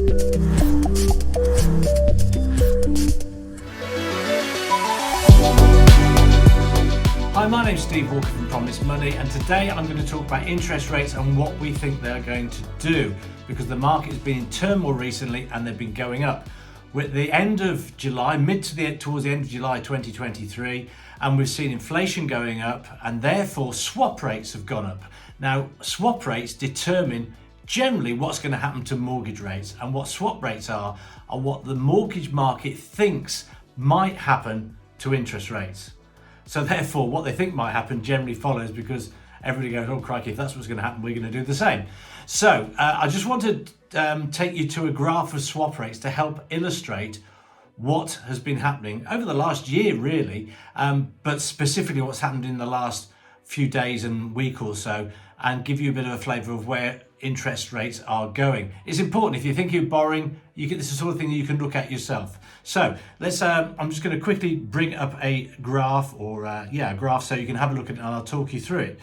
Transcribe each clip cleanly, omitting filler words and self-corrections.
Hi, my name's Steve Walker from Promise Money, and today I'm going to talk about interest rates and what we think they're going to do, because the market has been in turmoil recently and they've been going up. We're at the end of July, towards the end of July 2023, and we've seen inflation going up, and therefore swap rates have gone up. Now, swap rates determine generally what's going to happen to mortgage rates, and what swap rates are what the mortgage market thinks might happen to interest rates. So therefore, what they think might happen generally follows, because everybody goes, oh crikey, if that's what's going to happen, we're going to do the same. So I just want to take you to a graph of swap rates to help illustrate what has been happening over the last year, really, but specifically what's happened in the last few days and week or so, and give you a bit of a flavour of where interest rates are going. It's important. If you think you're borrowing, this is the sort of thing that you can look at yourself. So let's. I'm just going to quickly bring up a graph, or a graph, so you can have a look at it, and I'll talk you through it.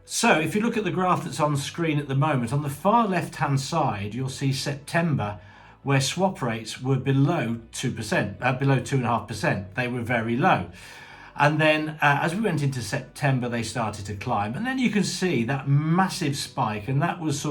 So if you look at the graph that's on the screen at the moment, on the far left-hand side, you'll see September, where swap rates were below 2%, below 2.5%. They were very low. And then as we went into September, they started to climb. And then you can see that massive spike, and that was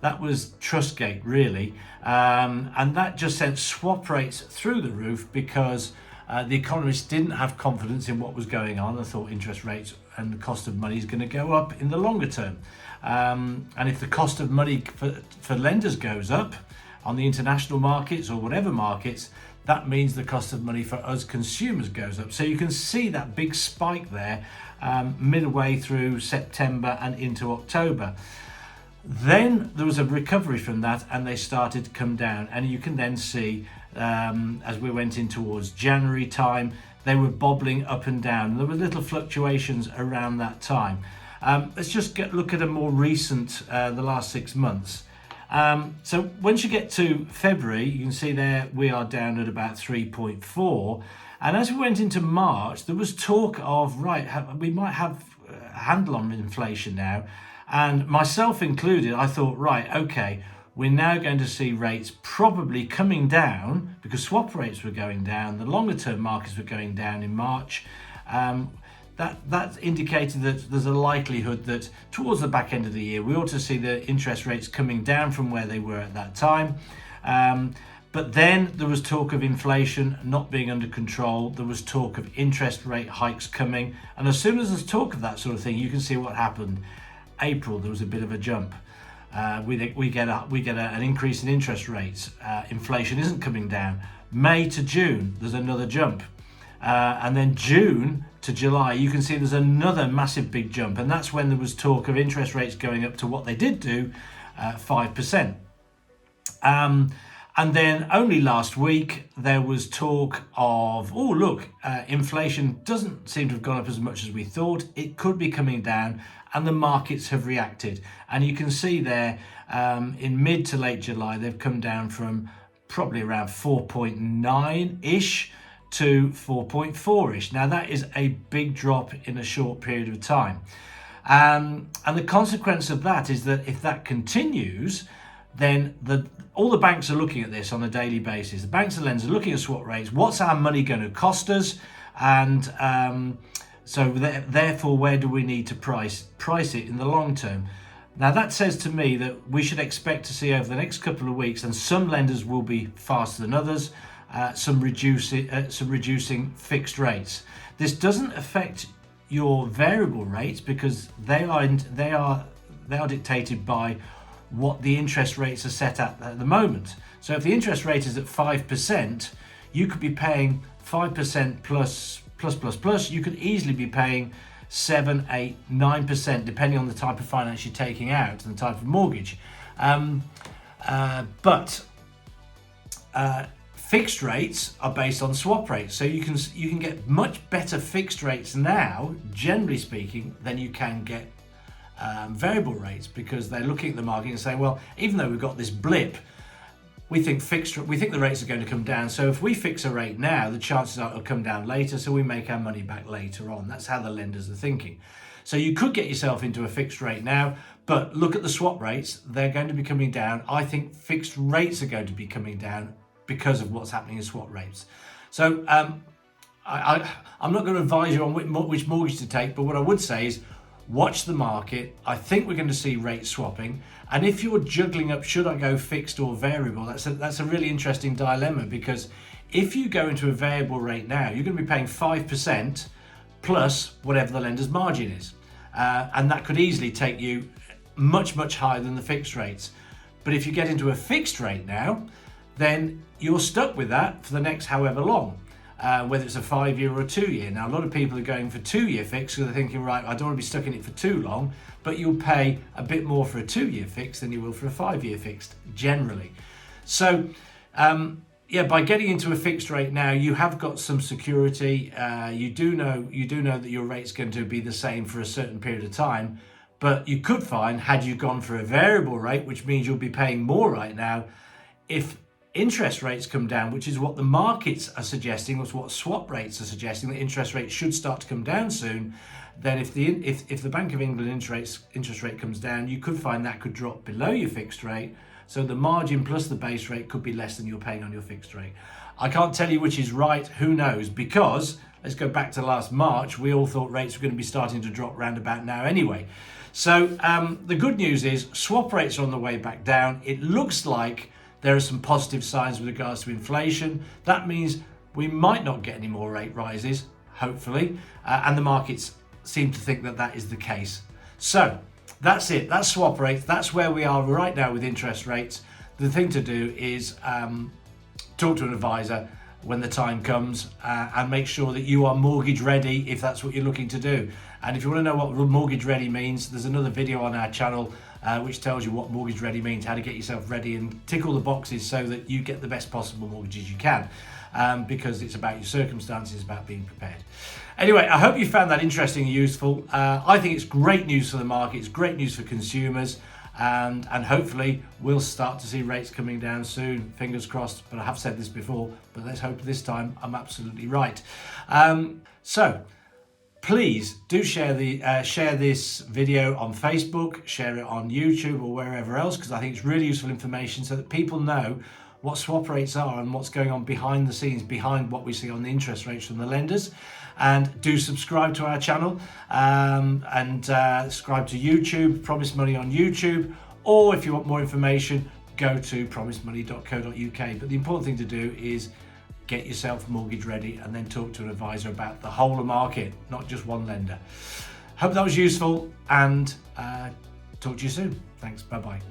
Trustgate, really. And that just sent swap rates through the roof, because the economists didn't have confidence in what was going on. They thought interest rates and the cost of money is going to go up in the longer term. And if the cost of money for lenders goes up on the international markets or whatever markets, that means the cost of money for us consumers goes up. So you can see that big spike there midway through September and into October. Then there was a recovery from that, and they started to come down. And you can then see as we went in towards January time, they were bobbling up and down. There were little fluctuations around that time. Let's just look at a more recent, the last 6 months. So once you get to February, you can see there we are down at about 3.4. And as we went into March, there was talk of, we might have a handle on inflation now. And myself included, I thought, okay, we're now going to see rates probably coming down, because swap rates were going down, the longer term markets were going down in March. That indicated that there's a likelihood that towards the back end of the year, we ought to see the interest rates coming down from where they were at that time. But then there was talk of inflation not being under control. There was talk of interest rate hikes coming. And as soon as there's talk of that sort of thing, you can see what happened. April, there was a bit of a jump. We get an increase in interest rates. Inflation isn't coming down. May to June, there's another jump. And then June to July, you can see there's another massive big jump. And that's when there was talk of interest rates going up to what they did do, 5%. And then only last week, there was talk of, inflation doesn't seem to have gone up as much as we thought. It could be coming down, and the markets have reacted. And you can see there in mid to late July, they've come down from probably around 4.9-ish to 4.4-ish. Now that is a big drop in a short period of time. And the consequence of that is that if that continues, then all the banks are looking at this on a daily basis. The banks and lenders are looking at swap rates. What's our money going to cost us? And therefore, where do we need to price it in the long term? Now that says to me that we should expect to see over the next couple of weeks, and some lenders will be faster than others, some reducing fixed rates. This doesn't affect your variable rates, because they are dictated by what the interest rates are set at the moment. So if the interest rate is at 5%, you could be paying 5% plus. You could easily be paying 7, 8, 9%, depending on the type of finance you're taking out and the type of mortgage. But fixed rates are based on swap rates, so you can get much better fixed rates now, generally speaking, than you can get variable rates, because they're looking at the market and saying, well, even though we've got this blip, we think the rates are going to come down. So if we fix a rate now, the chances are it'll come down later, so we make our money back later on. That's how the lenders are thinking. So you could get yourself into a fixed rate now, but look at the swap rates. They're going to be coming down. I think fixed rates are going to be coming down because of what's happening in swap rates. So I'm not going to advise you on which mortgage to take, but what I would say is watch the market. I think we're going to see rate swapping. And if you're juggling up, should I go fixed or variable? That's a really interesting dilemma, because if you go into a variable rate now, you're going to be paying 5% plus whatever the lender's margin is. And that could easily take you much, much higher than the fixed rates. But if you get into a fixed rate now, then you're stuck with that for the next however long. Whether it's a 5-year or a 2-year. Now, a lot of people are going for 2-year fix because they're thinking, right, I don't want to be stuck in it for too long, but you'll pay a bit more for a 2-year fix than you will for a 5-year fixed, generally. So, by getting into a fixed rate now, you have got some security. You do know that your rate's going to be the same for a certain period of time, but you could find, had you gone for a variable rate, which means you'll be paying more right now, if interest rates come down, which is what the markets are suggesting, or what swap rates are suggesting, that interest rates should start to come down soon, then if the Bank of England interest rate comes down, you could find that could drop below your fixed rate. So the margin plus the base rate could be less than you're paying on your fixed rate. I can't tell you which is right, who knows, because let's go back to last March, we all thought rates were going to be starting to drop round about now anyway. So the good news is swap rates are on the way back down. It looks like there are some positive signs with regards to inflation. That means we might not get any more rate rises, hopefully, and the markets seem to think that that is the case. So that's it. That's swap rates. That's where we are right now with interest rates. The thing to do is talk to an advisor when the time comes and make sure that you are mortgage ready if that's what you're looking to do. And if you want to know what mortgage ready means, there's another video on our channel which tells you what mortgage ready means, how to get yourself ready and tick all the boxes so that you get the best possible mortgages you can, because it's about your circumstances, about being prepared. Anyway, I hope you found that interesting and useful. I think it's great news for the market, it's great news for consumers, and hopefully we'll start to see rates coming down soon, fingers crossed. But I have said this before, but let's hope this time I'm absolutely right. So please do share this video on Facebook, share it on YouTube or wherever else, because I think it's really useful information so that people know what swap rates are and what's going on behind the scenes, behind what we see on the interest rates from the lenders. And do subscribe to our channel and subscribe to YouTube, Promise Money on YouTube, or if you want more information, go to promisemoney.co.uk. But the important thing to do is get yourself mortgage ready and then talk to an advisor about the whole of market, not just one lender. Hope that was useful, and talk to you soon. Thanks. Bye-bye.